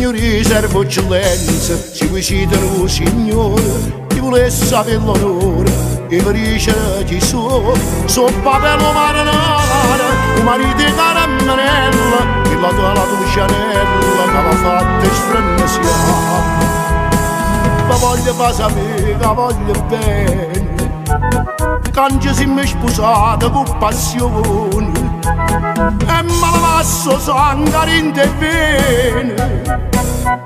Signori servo eccellenza, si vicitano signore, chi volesse sapere l'onore, e per dice chi so papello marinara, un marito di caramello, che la tua cianella, che l'ha fatta strannesiare. Ma voglio far sapere, che voglio bene, che si mi sposata con passione, e me la passo sangue in te vene,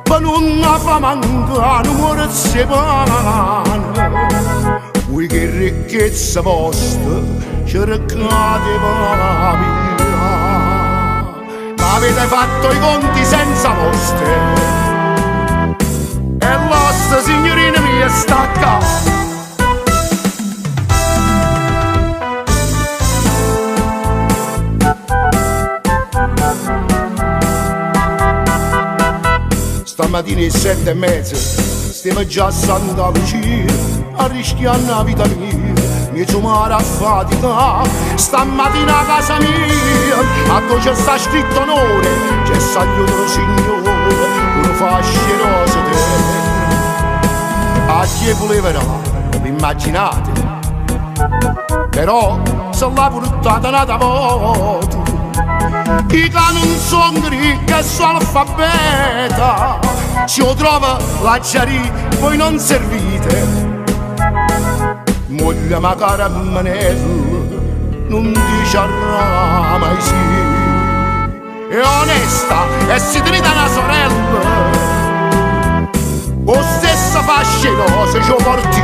ma non la fa mancare, non muore se pane. Vuoi che ricchezza vostra cercate la via, ma avete fatto i conti senza vostre, e l'ossa signorina mia stacca. Stamattina alle 7:30 stiamo già a Santa Lucia a rischiare la vita mia, mi sono affatica. Stamattina a casa mia a dove c'è sta scritto onore, c'è saluto signore una fascia rosa te. A chi voleva vi immaginate, però se l'ha portata una volta, i che non sono ricchi e sono alfabeta, si lo trova la chiarì, voi non servite. Moglie ma cara manello, non dice mai sì, è onesta e si trita una sorella, o stessa fascia rosa ci porti.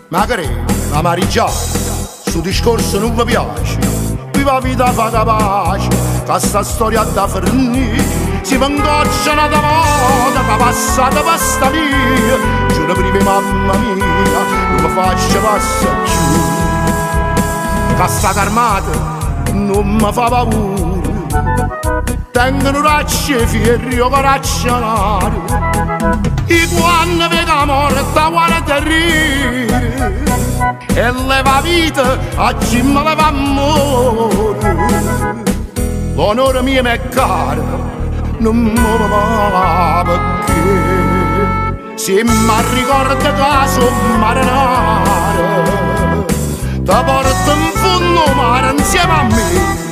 Magari la marigiana, sto discorso non mi piace, viva vita fa capace, che sta storia da fornire, si mangocciano da moda, che passata passa via, giuro prima mamma mia, non mi faccio passare più, che sta armata non mi fa paura, tengono racce fierri o coraccianari, i quando vedo la morte guarda rire, e leva vita a chi me leva amore. L'onore mio è caro, non me va perché se mi ricorda che sono marinare, ti porto in fondo mare insieme a me.